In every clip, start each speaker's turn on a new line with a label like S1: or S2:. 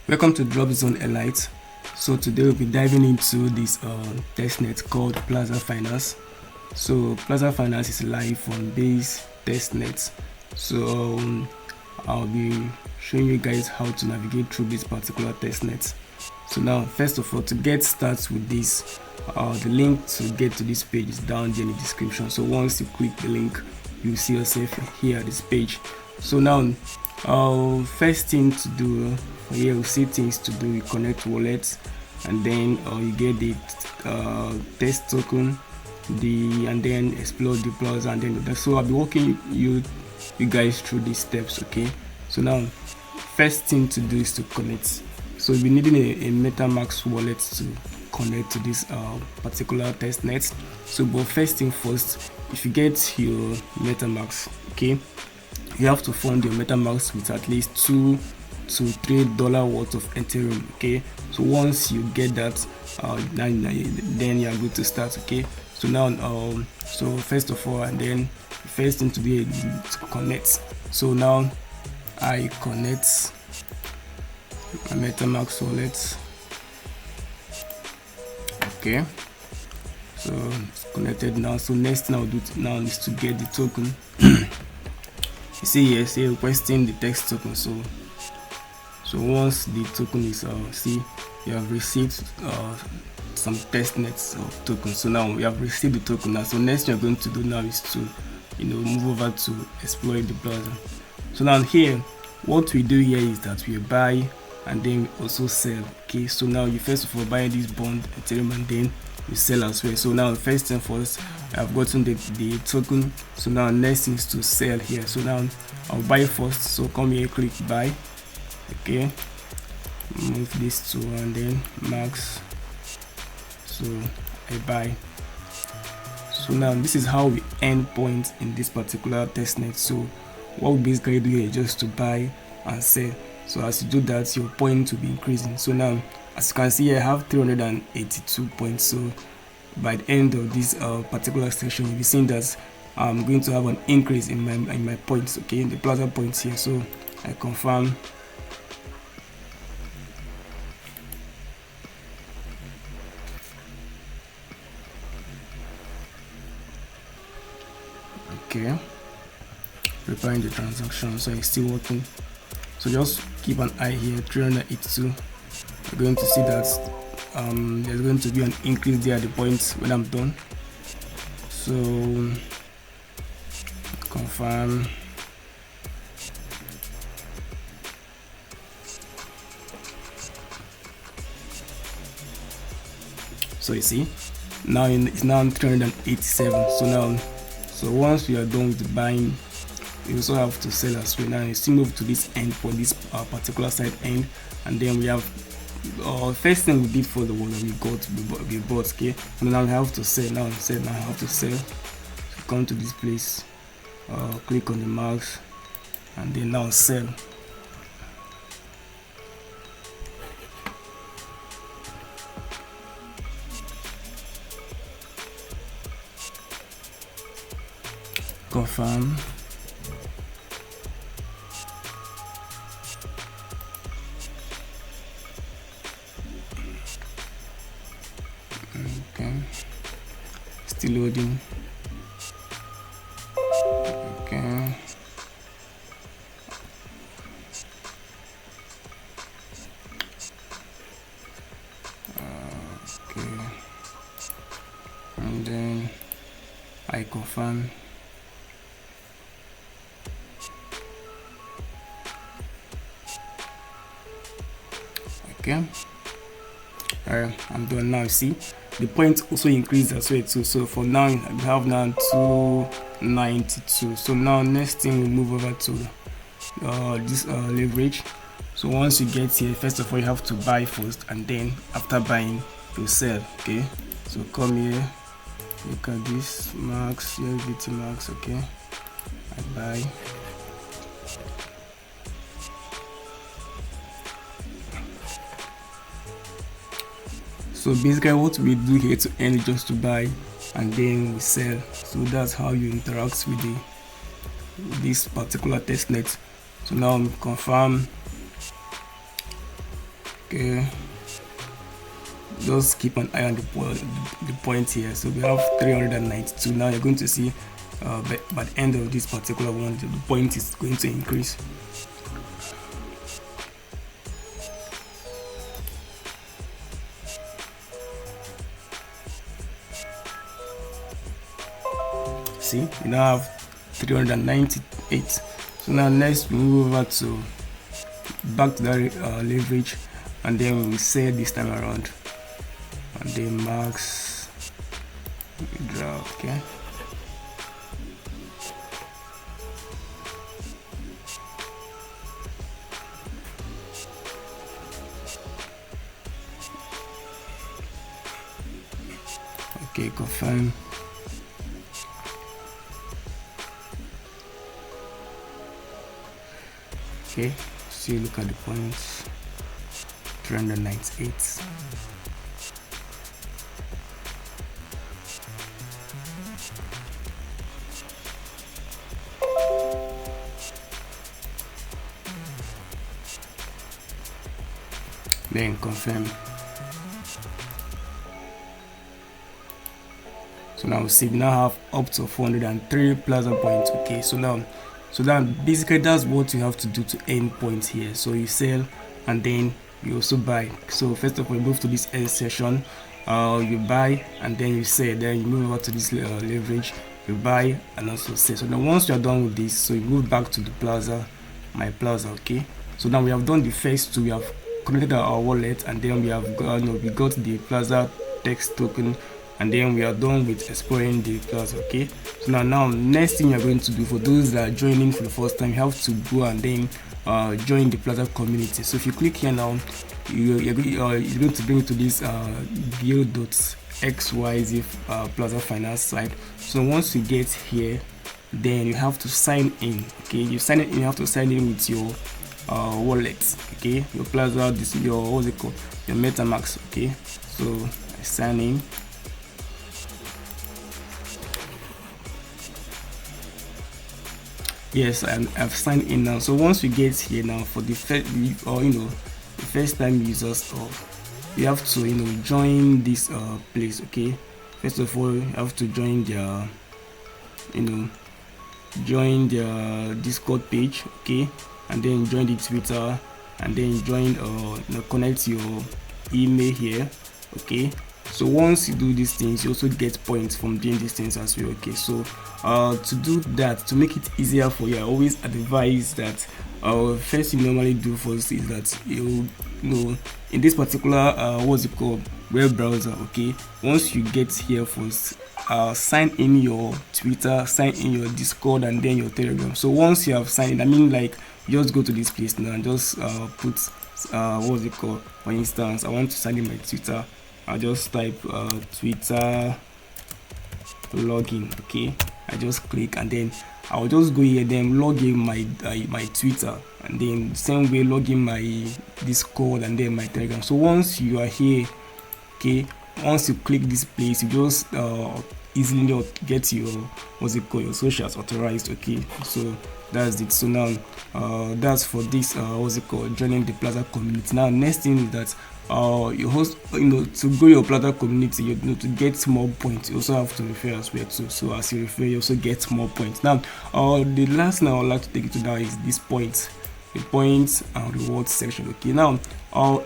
S1: Welcome to Drop Zone Elite. So today we'll be diving into this testnet called Plaza Finance. So Plaza Finance is live on Base Testnet. So I'll be showing you guys how to navigate through this particular testnet. So now, first of all, to get started with this, the link to get to this page is down there in the description. So once you click the link, you see yourself here at this page. So now, first thing to do here, you see things to do. You connect wallets, and then you get the test token, and then explore the plaza, and then so I'll be walking you guys through these steps. Okay, so now first thing to do is to connect. So you'll be needing a Metamask wallet to connect to this particular testnet. So but first thing first, if you get your Metamask, okay, you have to fund your Metamask with at least $2 to $3 worth of Ethereum. Okay, so once you get that, then you are good to start. Okay, so now so first of all, and then the first thing to do is to connect. So now I connect my Metamask wallet. Okay, so it's connected now. So next thing I'll do now is to get the token. You see here, say requesting the text token. So once the token is see, you have received some testnets of tokens. So now we have received the token now. So next thing you're going to do now is to move over to explore the browser. So now here, what we do here is that we buy and then we also sell. Okay, so now you first of all buy this bond Ethereum, and then you sell as well. So now first thing first, I've gotten the token. So now next thing is to sell here. So now I'll buy first. So come here, click buy. Okay, move this to and then max. So I buy. So now this is how we earn points in this particular testnet. So what we basically do here is just to buy and sell. So as you do that, your points will be increasing. So now, as you can see, I have 382 points. So by the end of this particular section, you'll be seeing that I'm going to have an increase in my points. Okay, in the Plaza points here. So I confirm. Okay, preparing the transaction. So it's still working. So just keep an eye here. 382. You're going to see that there's going to be an increase there at the points when I'm done. So confirm. So you see, now it's now 387. So once we are done with the buying, you also have to sell as well. Now you still move to this end for this particular side end, and then we have first thing we did for the one that we bought. Okay, and now we have to sell. Now I have to sell. So come to this place, click on the marks, and then now sell. Confirm. Okay, still loading. Okay, okay, and then I confirm. Okay, I'm done now. You see the points also increased as well too. So for now we have now 292. So now next thing we move over to this leverage. So once you get here, first of all you have to buy first, and then after buying you sell. Okay, so come here, look at this max, levETH max. Okay, I buy. So basically what we do here to earn is just to buy and then we sell. So that's how you interact with this particular testnet. So now confirm. Okay, just keep an eye on the point here. So we have 392. Now you're going to see by the end of this particular one, the point is going to increase. See, we now have 398. So now next we move over to back to that leverage, and then we sell this time around, and then max draw. Okay, okay, confirm. Okay, so you look at the points, 398. Then confirm. So now see, we now have up to 403 Plaza points. Okay, so then basically that's what you have to do to earn points here. So you sell and then you also buy. So first of all, you move to this S session, you buy and then you sell. Then you move over to this leverage, you buy and also sell. So now once you are done with this, so you move back to the Plaza, my Plaza. Okay, so now we have done the first two. We have connected our wallet, and then we have we got the Plaza text token, and then we are done with exploring the Plaza. Okay, so now next thing you're going to do, for those that are joining for the first time, you have to go and then join the Plaza community. So if you click here now, you're going to bring you to this build.xyz Plaza Finance site. So once you get here, then you have to sign in. Okay, you have to sign in with your wallet. Okay, your Plaza, your what's it called, your Metamask. Okay, so I sign in. Yes, I've signed in now. So once we get here now, for the first the first time users, you have to join this place. Okay, first of all, you have to join their join their Discord page. Okay, and then join the Twitter, and then join connect your email here. Okay, so once you do these things, you also get points from doing these things as well. Okay, so to do that, to make it easier for you, I always advise that first you normally do first is that you know in this particular what's it called, web browser. Okay, once you get here first, sign in your Twitter, sign in your Discord, and then your Telegram. So once you have signed in, I mean, like, just go to this place now and just put what's it called, for instance, I want to sign in my Twitter. I'll just type Twitter login. Okay, I just click and then I'll just go here, then log in my my Twitter, and then the same way log in my Discord and then my Telegram. So once you are here, okay, once you click this place, you just easily get your what's it called, your socials authorized. Okay, so that's it. So now that's for this what's it called, joining the Plaza community. Now next thing is that you host, to grow your Plaza community, to get more points, you also have to refer as well too. So as you refer, you also get more points. Now the last thing I would like to take you to now is this points, the points and rewards section. Okay, now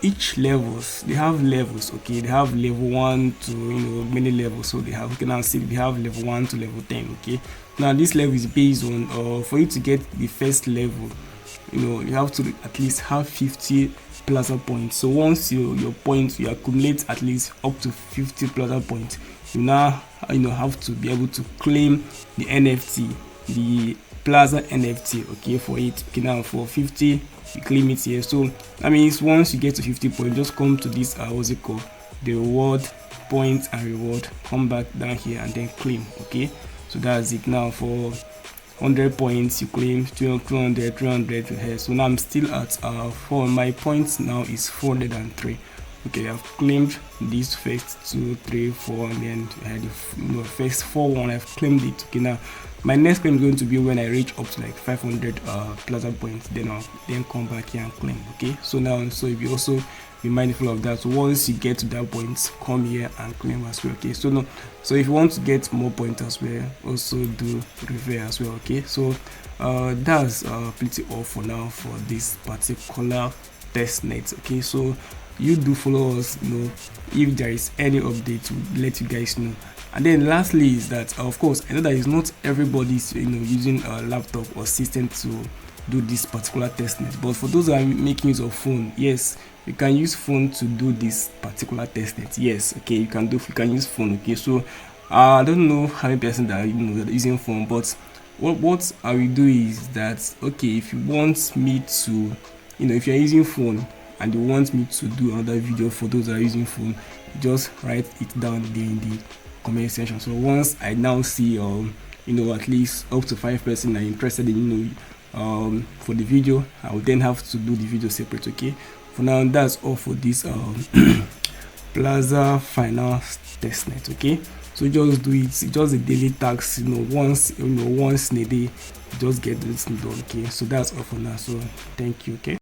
S1: each levels, they have levels. Okay, they have level 1 to many levels. So they have, you can now see they have level 1 to level 10. Okay, now this level is based on for you to get the first level, you have to at least have 50 Plaza points. So once your points, you accumulate at least up to 50 Plaza points, you now have to be able to claim the NFT, the Plaza NFT. Okay, for it. Okay, now for 50 you claim it here. So that means once you get to 50 points, just come to this what's it called, the reward, points and reward, come back down here and then claim. Okay, so that's it. Now for 100 points you claim 200 here. So now I'm still at for my points now is 403. Okay, I've claimed this first 2, 3, 4, and then I had the first 4 one, I've claimed it. Okay, now my next claim is going to be when I reach up to like 500 Plaza points, then I'll then come back here and claim. Okay, so now, so if you also be mindful of that, so once you get to that point, come here and claim as well. Okay, so no, so if you want to get more points as well, also do refer as well. Okay, so that's pretty all for now for this particular testnet. Okay, so you do follow us, if there is any update, we'll let you guys know. And then lastly is that, of course, I know that it's not everybody's using a laptop or system to do this particular testnet, but for those that are making use of phone, yes, you can use phone to do this particular testnet. Yes, okay, you can use phone. Okay, so I don't know how many person that that are using phone, but what I will do is that, okay, if you want me to, if you're using phone and you want me to do another video for those that are using phone, just write it down there in the comment section. So once I now see at least up to 5 person are interested in for the video, I will then have to do the video separate. Okay, for now, that's all for this Plaza Finance Testnet. Okay, so just do it. It's just a daily task, once in a day, just get this done. Okay, so that's all for now. So thank you. Okay.